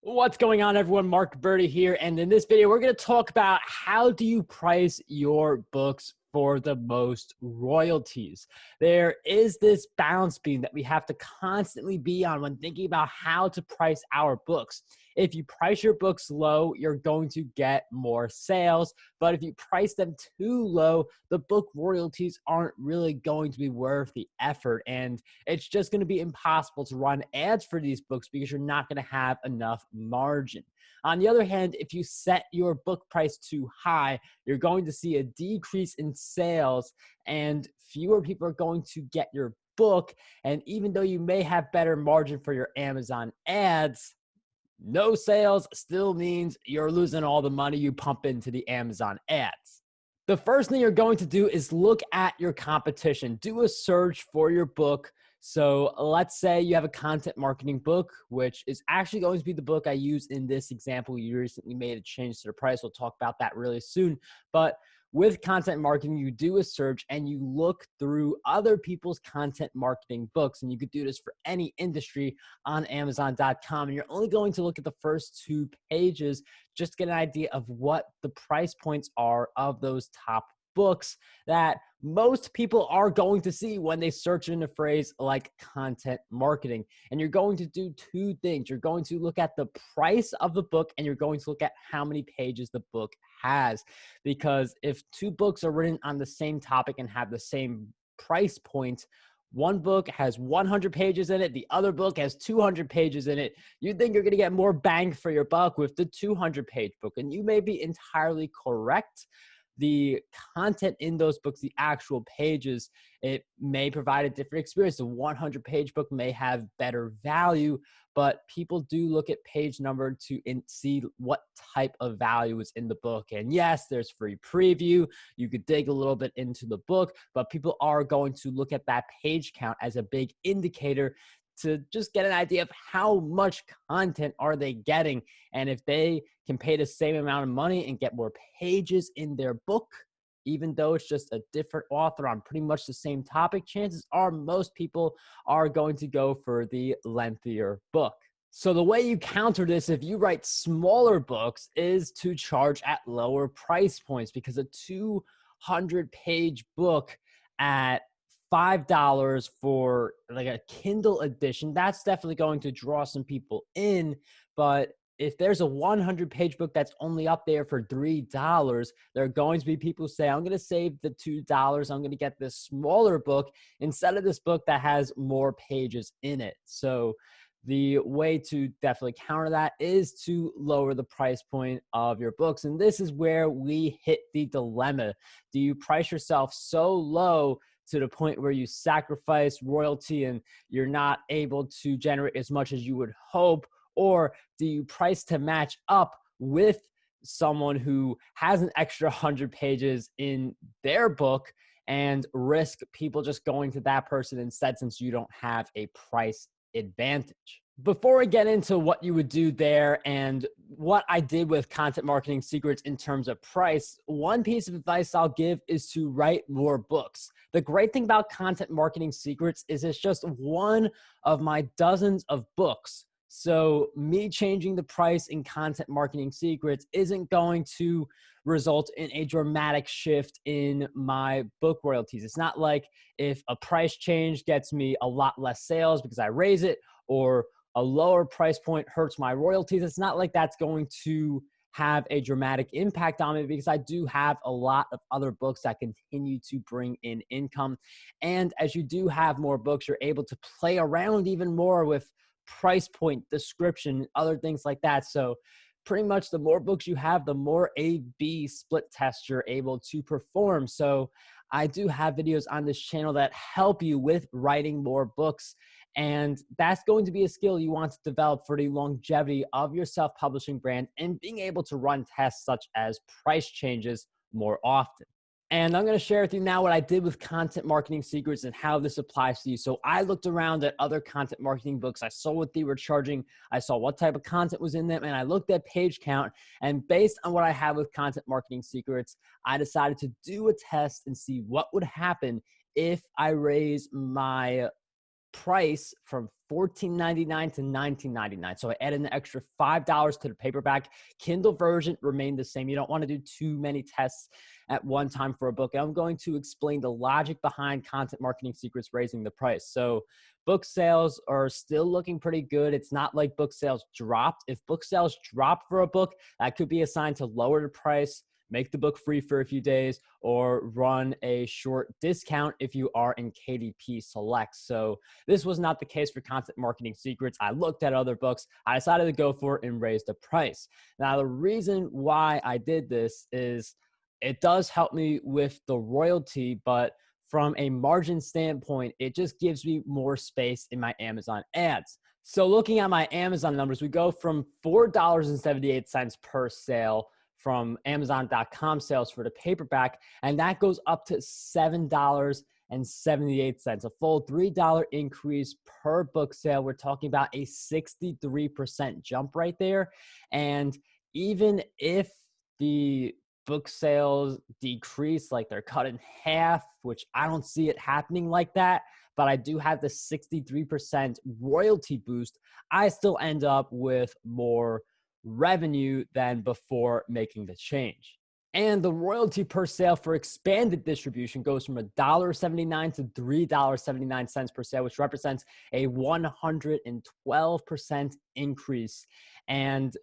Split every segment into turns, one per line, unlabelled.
What's going on, everyone? Marc Guberti here, and in this video, we're going to talk about how do you price your books for the most royalties. There is this balance beam that we have to constantly be on when thinking about how to price our books. If you price your books low, you're going to get more sales, but if you price them too low, the book royalties aren't really going to be worth the effort, and it's just going to be impossible to run ads for these books because you're not going to have enough margin. On the other hand, if you set your book price too high, you're going to see a decrease in sales and fewer people are going to get your book. And even though you may have better margin for your Amazon ads, no sales still means you're losing all the money you pump into the Amazon ads. The first thing you're going to do is look at your competition. Do a search for your book. So let's say you have a content marketing book, which is actually going to be the book I use in this example. You recently made a change to the price. We'll talk about that really soon. But with content marketing, you do a search and you look through other people's content marketing books. And you could do this for any industry on Amazon.com. And you're only going to look at the first 2 pages just to get an idea of what the price points are of those top books that most people are going to see when they search in a phrase like content marketing. And you're going to do 2 things. You're going to look at the price of the book and you're going to look at how many pages the book has. Because if 2 books are written on the same topic and have the same price point, one book has 100 pages in it, the other book has 200 pages in it, you think you're going to get more bang for your buck with the 200-page book. And you may be entirely correct. The content in those books, the actual pages, it may provide a different experience. The 100-page book may have better value, but people do look at page number to see what type of value is in the book. And yes, there's free preview. You could dig a little bit into the book, but people are going to look at that page count as a big indicator to just get an idea of how much content are they getting. And if they can pay the same amount of money and get more pages in their book, even though it's just a different author on pretty much the same topic, chances are most people are going to go for the lengthier book. So the way you counter this, if you write smaller books, is to charge at lower price points, because a 200-page book at $5 for like a Kindle edition, that's definitely going to draw some people in. But if there's a 100-page book that's only up there for $3, there are going to be people who say, I'm going to save the $2. I'm going to get this smaller book instead of this book that has more pages in it. So the way to definitely counter that is to lower the price point of your books. And this is where we hit the dilemma. Do you price yourself so low to the point where you sacrifice royalty and you're not able to generate as much as you would hope? Or do you price to match up with someone who has an extra 100 pages in their book and risk people just going to that person instead, since you don't have a price advantage? Before I get into what you would do there and what I did with Content Marketing Secrets in terms of price, one piece of advice I'll give is to write more books. The great thing about Content Marketing Secrets is it's just one of my dozens of books. So me changing the price in Content Marketing Secrets isn't going to result in a dramatic shift in my book royalties. It's not like if a price change gets me a lot less sales because I raise it, or a lower price point hurts my royalties. It's not like that's going to have a dramatic impact on me, because I do have a lot of other books that continue to bring in income. And as you do have more books, you're able to play around even more with price point, description, other things like that. So pretty much the more books you have, the more A/B split tests you're able to perform. So I do have videos on this channel that help you with writing more books. And that's going to be a skill you want to develop for the longevity of your self-publishing brand and being able to run tests such as price changes more often. And I'm going to share with you now what I did with Content Marketing Secrets and how this applies to you. So I looked around at other content marketing books. I saw what they were charging. I saw what type of content was in them. And I looked at page count. And based on what I have with Content Marketing Secrets, I decided to do a test and see what would happen if I raise my price from $14.99 to $19.99. So I added an extra $5 to the paperback. Kindle version remained the same. You don't want to do too many tests at one time for a book. I'm going to explain the logic behind Content Marketing Secrets raising the price. So book sales are still looking pretty good. It's not like book sales dropped. If book sales drop for a book, that could be a sign to lower the price, make the book free for a few days, or run a short discount if you are in KDP Select. So this was not the case for Content Marketing Secrets. I looked at other books. I decided to go for it and raise the price. Now, the reason why I did this is it does help me with the royalty, but from a margin standpoint, it just gives me more space in my Amazon ads. So looking at my Amazon numbers, we go from $4.78 per sale from Amazon.com sales for the paperback, and that goes up to $7.78, a full $3 increase per book sale. We're talking about a 63% jump right there. And even if the book sales decrease, like they're cut in half, which I don't see it happening like that, but I do have the 63% royalty boost, I still end up with more revenue than before making the change. And the royalty per sale for expanded distribution goes from $1.79 to $3.79 per sale, which represents a 112% increase. And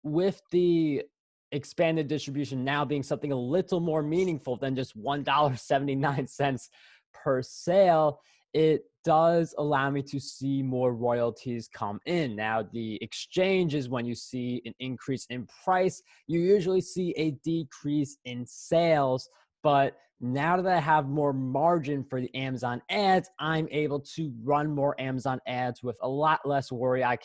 with the expanded distribution now being something a little more meaningful than just $1.79 per sale, it does allow me to see more royalties come in. Now, the exchange is when you see an increase in price, you usually see a decrease in sales. But now that I have more margin for the Amazon ads, I'm able to run more Amazon ads with a lot less worry. I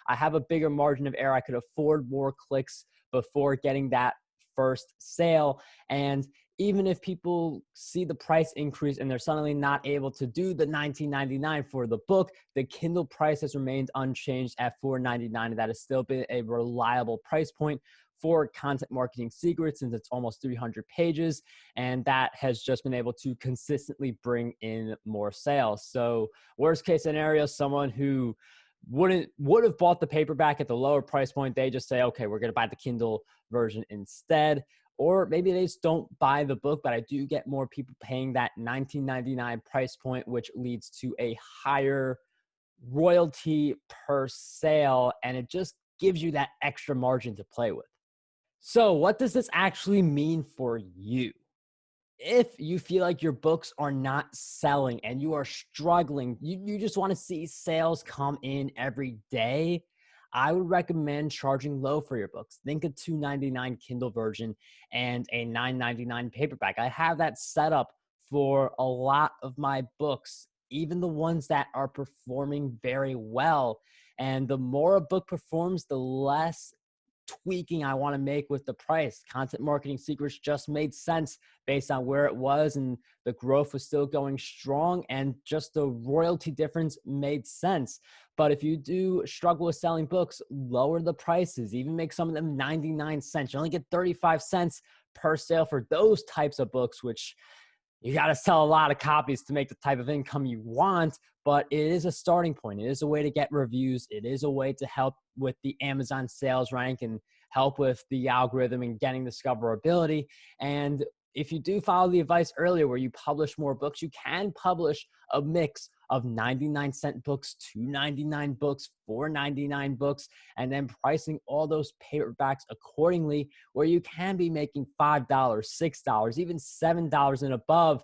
have a bigger margin of error. I could afford more clicks before getting that first sale. And even if people see the price increase and they're suddenly not able to do the $19.99 for the book, the Kindle price has remained unchanged at $4.99. And that has still been a reliable price point for Content Marketing Secrets since it's almost 300 pages. And that has just been able to consistently bring in more sales. So worst case scenario, someone who would have bought the paperback at the lower price point, they just say, okay, we're going to buy the Kindle version instead. Or maybe they just don't buy the book, but I do get more people paying that $19.99 price point, which leads to a higher royalty per sale. And it just gives you that extra margin to play with. So what does this actually mean for you? If you feel like your books are not selling and you are struggling, you just want to see sales come in every day, I would recommend charging low for your books. Think a $2.99 Kindle version and a $9.99 paperback. I have that set up for a lot of my books, even the ones that are performing very well. And the more a book performs, the less tweaking I want to make with the price. Content Marketing Secrets just made sense based on where it was, and the growth was still going strong, and just the royalty difference made sense. But if you do struggle with selling books, lower the prices, even make some of them 99 cents. You only get 35 cents per sale for those types of books, which you got to sell a lot of copies to make the type of income you want, but it is a starting point. It is a way to get reviews. It is a way to help with the Amazon sales rank and help with the algorithm and getting discoverability. And if you do follow the advice earlier where you publish more books, you can publish a mix of 99-cent books, $2.99 books, $4.99 books, and then pricing all those paperbacks accordingly, where you can be making $5, $6, even $7 and above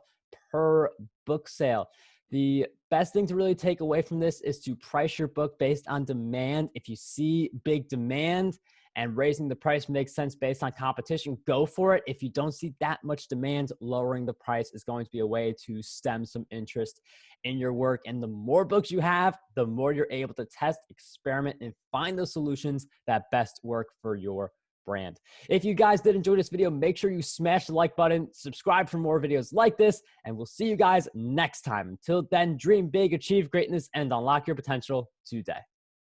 per book sale. The best thing to really take away from this is to price your book based on demand. If you see big demand and raising the price makes sense based on competition, go for it. If you don't see that much demand, lowering the price is going to be a way to stem some interest in your work. And the more books you have, the more you're able to test, experiment, and find the solutions that best work for your brand. If you guys did enjoy this video, make sure you smash the like button, subscribe for more videos like this, and we'll see you guys next time. Until then, dream big, achieve greatness, and unlock your potential today.